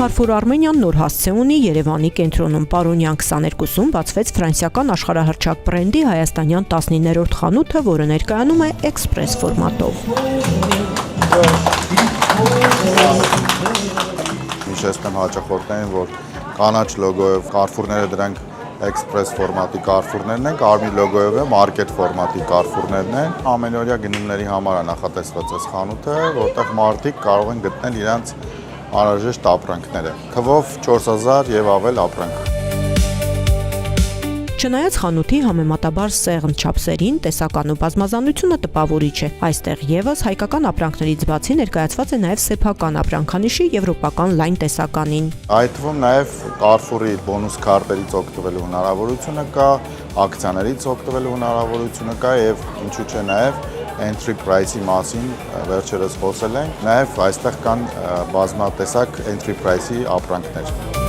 Carrefour Armenian նոր հասցե ունի Երևանի կենտրոնում։ Պարոնյան 22-ում բացվեց ֆրանսիական աշխարհահռչակ բրենդի հայաստանյան 19-րդ խանութը, որը ներկայանում է էքսպրես ֆորմատով։ Հիշեցնեմ հաճախորդներին, որ կանաչ լոգոյով Carrefour-ները դրանք էքսպրես ֆորմատի Carrefour-ներն են, կարմիր լոգոյով է մարքեթ ֆորմատի Carrefour-ներն են։ Ամենօրյա գնումների համար է նախատեսված այս խանութը, որտեղ մարդիկ կարող են գտնել իրենց անհրաժեշտ ապրանքները, թվով 4000 եւ ավել ապրանք։ Չնայած խանութի համեմատաբար սեղմ չափսերին, տեսական ու բազմազանությունը տպավորիչ է։ Այստեղ եւս հայկական ապրանքներից բացի ներկայացված է նաեւ սեփական ապրանքանիշի եվրոպական լայն տեսականին։ Այդ թվում նաեւ Carrefour-ի բոնուս քարտերից օգտվելու հնարավորությունը կա, ակցիաներից օգտվելու հնարավորությունը կա եւ ինչու՞ չէ նաեւ entry price-ի մասին վերջերս խոսել ենք, նաև այստեղ կան բազմատեսակ entry price-ի ապրանքներ։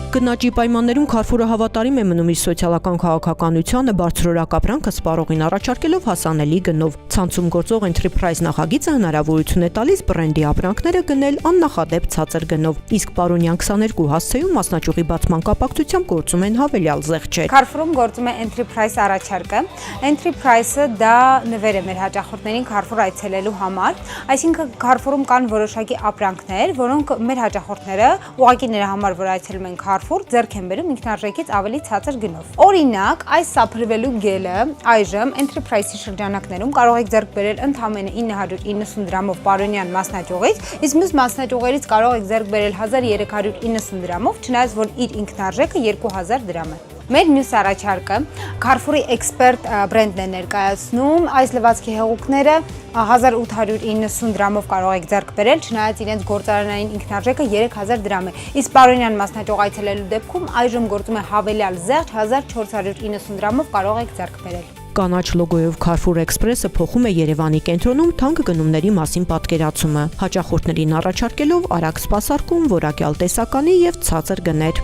Գնաճի պայմաններում Carrefour-ը հավատարիմ է մնում իր սոցիալական քաղաքականությանը, բարձրորակ ապրանքը սպառողին առաջարկելով հասանելի գնով։ Ցանցում գործող entry price նախագիծը հնարավորություն է տալիս բրենդի ապրանքները գնել աննախադեպ ցածր գնով, իսկ Պարոնյան 22 հասցեում մասնաճյուղի բացման կապակցությամբ գործում են հավելյալ զեղչեր։ Carrefour-ում գործում է entry price առաջարկը։ Entry price-ը դա նվեր է մեր հաճախորդներին Carrefour այցելելու համար, այսինքն Carrefour-ում կան որոշակի ապրանքներ, որոնք մեր հաճախորդները ուղղակի նրա համար, որ այցելում են Carrefour, ձեռք են բերում ինքնարժեքից ավելի ցածր գնով։ Օրինակ, այս սափրվելու գելը այժմ entry price-ի շրջանակներում կարող եք ձեռք բերել ընդամենը 990 դրամով Պարոնյան մասնաճյուղից, իսկ մյուս մասնաճյուղերից կարող եք ձեռք բերել 1390 դրամով, չնայած որ իր ինքնարժեքը 2000 դրամ է։ Մեր մյուս առաջարկը Carrefour-ի էքսպերտ բրենդն է ներկայացնում, այս լվացքի հեղուկները 1890 դրամով կարող եք ձեռք բերել, չնայած իրենց գործարանային ինքնարժեքը 3000 դրամ է, իսկ Պարոնյան մասնաճյուղ այցելելու դեպքում այժմ գործում է հավելյալ զեղչ 1490 դրամով կարող եք ձեռք բերել։ Կանաչ լոգոյով Carrefour Express-ը փոխում է Երևանի կենտրոնում թանկ գնումների մասին պատկերացումը, հաճախորդներին առաջարկելով արագ սպասարկում, որակյալ տեսականի եւ ցածր գներ։